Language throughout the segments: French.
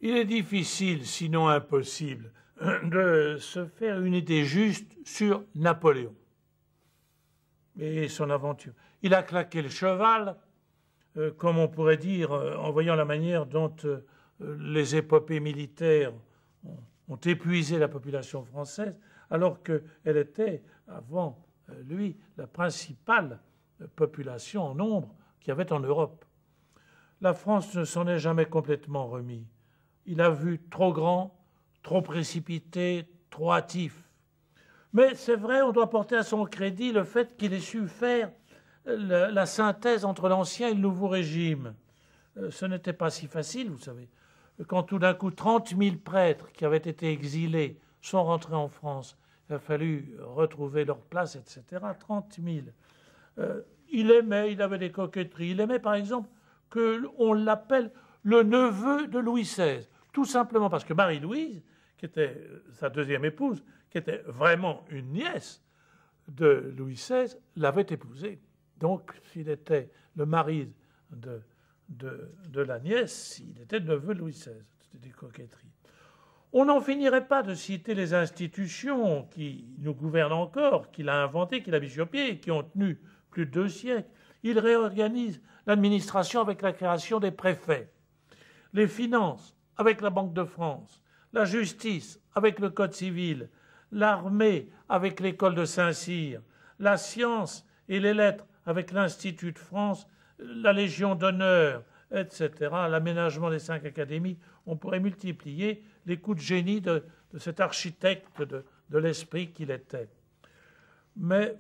Il est difficile, sinon impossible, de se faire une idée juste sur Napoléon et son aventure. Il a claqué le cheval, comme on pourrait dire, en voyant la manière dont les épopées militaires ont épuisé la population française, alors qu'elle était, avant lui, la principale population en nombre qu'il y avait en Europe. La France ne s'en est jamais complètement remis. Il a vu trop grand, trop précipité, trop hâtif. Mais c'est vrai, on doit porter à son crédit le fait qu'il ait su faire la synthèse entre l'ancien et le nouveau régime. Ce n'était pas si facile, vous savez. Quand tout d'un coup 30 000 prêtres qui avaient été exilés sont rentrés en France, il a fallu retrouver leur place, etc. 30 000. Il aimait, il avait des coquetteries. Il aimait, par exemple, qu'on l'appelle le neveu de Louis XVI. Tout simplement parce que Marie-Louise, qui était sa deuxième épouse, qui était vraiment une nièce de Louis XVI, l'avait épousé. Donc, s'il était le mari de la nièce, il était neveu de Louis XVI. C'était des coquetteries. On n'en finirait pas de citer les institutions qui nous gouvernent encore, qu'il a inventées, qu'il a mis sur pied et qui ont tenu plus de 2 siècles. Il réorganise l'administration avec la création des préfets, les finances avec la Banque de France, la justice avec le Code civil, l'armée avec l'école de Saint-Cyr, la science et les lettres avec l'Institut de France, la Légion d'honneur, etc., l'aménagement des 5 académies. On pourrait multiplier les coups de génie de cet architecte de l'esprit qu'il était. Mais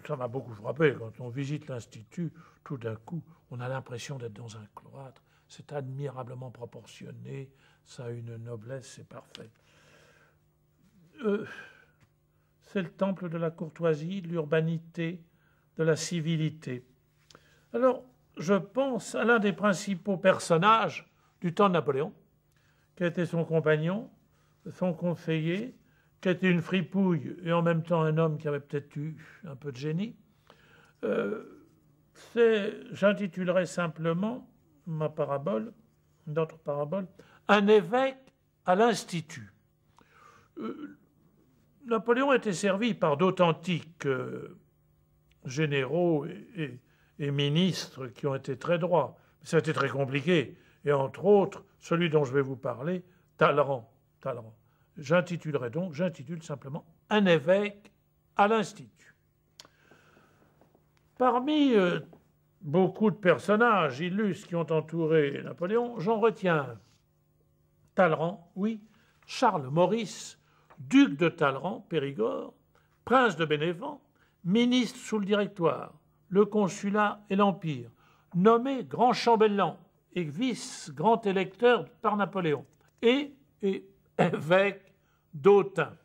ça m'a beaucoup frappé. Quand on visite l'Institut, tout d'un coup, on a l'impression d'être dans un cloître. C'est admirablement proportionné, ça a une noblesse, c'est parfait. C'est le temple de la courtoisie, de l'urbanité, de la civilité. Alors, je pense à l'un des principaux personnages du temps de Napoléon, qui a été son compagnon, son conseiller, qui a été une fripouille et en même temps un homme qui avait peut-être eu un peu de génie. J'intitulerai simplement ma parabole, notre parabole, un évêque à l'Institut. Napoléon était servi par d'authentiques généraux et ministres qui ont été très droits. Ça a été très compliqué. Et entre autres, celui dont je vais vous parler, Talleyrand. J'intitule simplement un évêque à l'Institut. Parmi beaucoup de personnages illustres qui ont entouré Napoléon, j'en retiens un. Talleyrand, oui, Charles Maurice, duc de Talleyrand, Périgord, prince de Bénévent, ministre sous le Directoire, le Consulat et l'Empire, nommé grand chambellan et vice-grand électeur par Napoléon, et évêque d'Autun.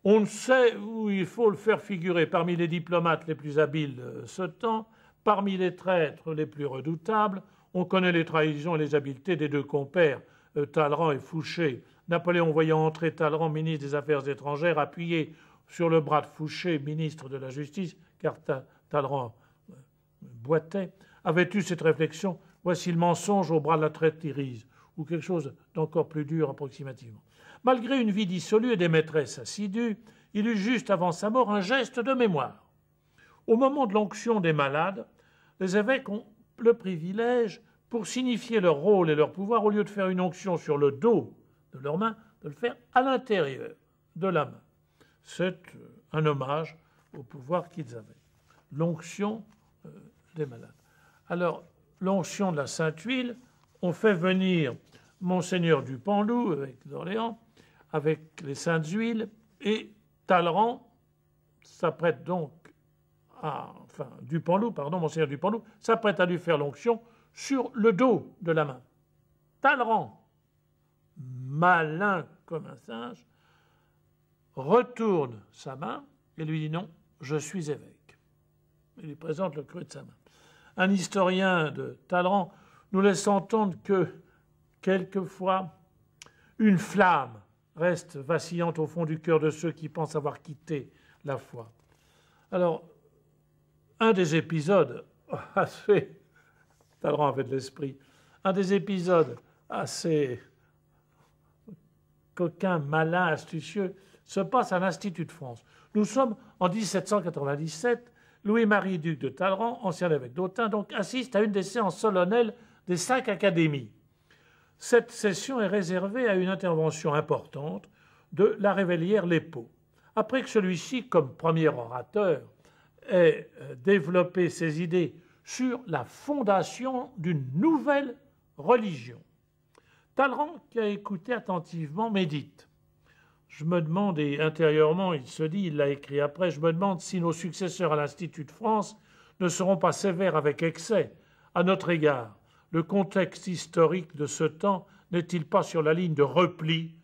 On ne sait où il faut le faire figurer parmi les diplomates les plus habiles de ce temps, parmi les traîtres les plus redoutables. On connaît les trahisons et les habiletés des deux compères, Talleyrand et Fouché. Napoléon voyant entrer Talleyrand, ministre des Affaires étrangères, appuyé sur le bras de Fouché, ministre de la Justice, car Talleyrand boitait, avait eu cette réflexion: voici le mensonge au bras de la traîtrise, ou quelque chose d'encore plus dur approximativement. Malgré une vie dissolue et des maîtresses assidues, il eut juste avant sa mort un geste de mémoire. Au moment de l'onction des malades, les évêques ont le privilège, pour signifier leur rôle et leur pouvoir, au lieu de faire une onction sur le dos de leurs mains, de le faire à l'intérieur de la main. C'est un hommage au pouvoir qu'ils avaient. L'onction des malades. Alors, l'onction de la Sainte Huile, on fait venir Monseigneur du Panloup, évêque d'Orléans, avec les saintes huiles, et Talleyrand s'apprête donc Monseigneur du Panloup s'apprête à lui faire l'onction sur le dos de la main. Talleyrand, malin comme un singe, retourne sa main et lui dit: non, je suis évêque. Il lui présente le creux de sa main. Un historien de Talleyrand nous laisse entendre que, quelquefois, une flamme reste vacillante au fond du cœur de ceux qui pensent avoir quitté la foi. Alors, un des épisodes assez... Talleyrand avait de l'esprit. Un des épisodes assez coquin, malin, astucieux, se passe à l'Institut de France. Nous sommes en 1797. Louis-Marie, duc de Talleyrand, ancien évêque d'Autun, donc assiste à une des séances solennelles des 5 académies. Cette session est réservée à une intervention importante de la Révélière Lespeaux. Après que celui-ci, comme premier orateur, ait développé ses idées sur la fondation d'une nouvelle religion, Talleyrand, qui a écouté attentivement, médite. Je me demande, et intérieurement il se dit, il l'a écrit après, je me demande si nos successeurs à l'Institut de France ne seront pas sévères avec excès à notre égard. Le contexte historique de ce temps n'est-il pas sur la ligne de repli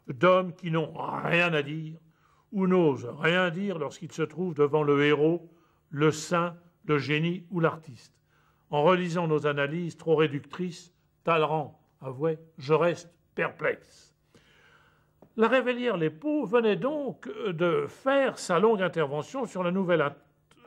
d'hommes qui n'ont rien à dire ou n'osent rien dire lorsqu'ils se trouvent devant le héros, le saint, le génie ou l'artiste? En relisant nos analyses trop réductrices, Talleyrand avouait « Je reste perplexe ». La Révélière Lespeaux venait donc de faire sa longue intervention sur la nouvelle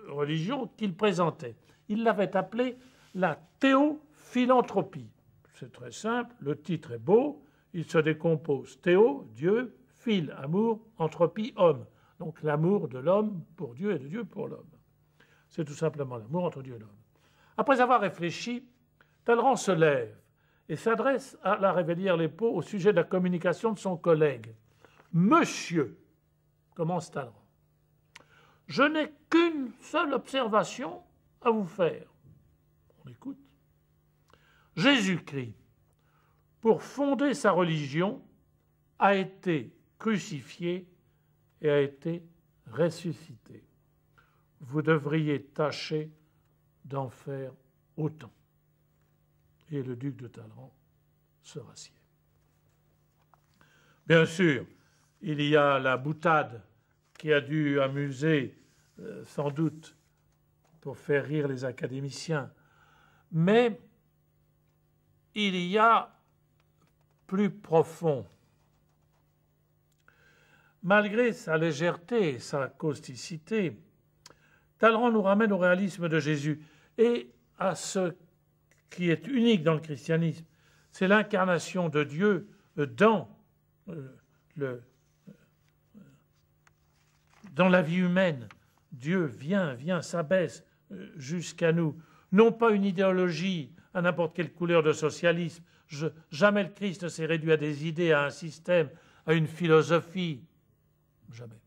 religion qu'il présentait. Il l'avait appelée la théophilanthropie. C'est très simple, le titre est beau, il se décompose théo, Dieu, phil, amour, anthropie, homme. Donc l'amour de l'homme pour Dieu et de Dieu pour l'homme. C'est tout simplement l'amour entre Dieu et l'homme. Après avoir réfléchi, Talleyrand se lève et s'adresse à la Révélière Lespeaux au sujet de la communication de son collègue. « Monsieur », commence Talleyrand, « je n'ai qu'une seule observation à vous faire. » On écoute. « Jésus-Christ, pour fonder sa religion, a été crucifié et a été ressuscité. Vous devriez tâcher d'en faire autant. » Et le duc de Talleyrand se rassied. Bien sûr, il y a la boutade qui a dû amuser, sans doute, pour faire rire les académiciens, mais il y a plus profond. Malgré sa légèreté et sa causticité, Talleyrand nous ramène au réalisme de Jésus et à ce qui est unique dans le christianisme, c'est l'incarnation de Dieu dans la vie humaine. Dieu vient, s'abaisse jusqu'à nous. Non pas une idéologie à n'importe quelle couleur de socialisme. Jamais le Christ ne s'est réduit à des idées, à un système, à une philosophie. Jamais.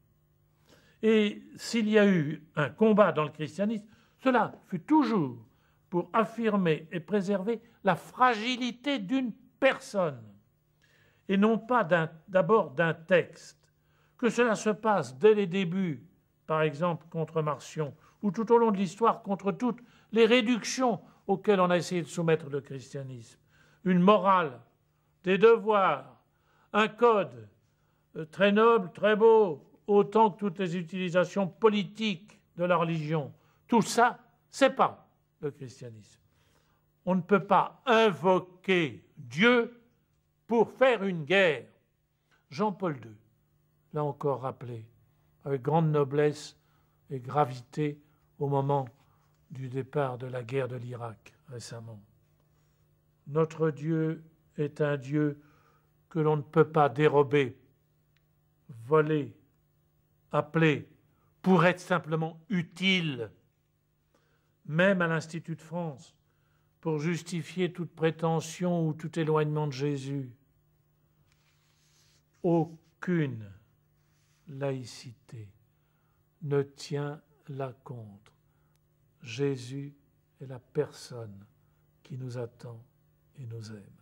Et s'il y a eu un combat dans le christianisme, cela fut toujours pour affirmer et préserver la fragilité d'une personne, et non pas d'abord d'un texte. Que cela se passe dès les débuts, par exemple contre Marcion, ou tout au long de l'histoire contre toutes les réductions auxquelles on a essayé de soumettre le christianisme. Une morale, des devoirs, un code très noble, très beau, autant que toutes les utilisations politiques de la religion. Tout ça, c'est pas le christianisme. On ne peut pas invoquer Dieu pour faire une guerre. Jean-Paul II l'a encore rappelé avec grande noblesse et gravité au moment du départ de la guerre de l'Irak récemment. Notre Dieu est un Dieu que l'on ne peut pas dérober, voler, appeler, pour être simplement utile, même à l'Institut de France, pour justifier toute prétention ou tout éloignement de Jésus. Aucune laïcité ne tient là contre. Jésus est la personne qui nous attend et nous aime.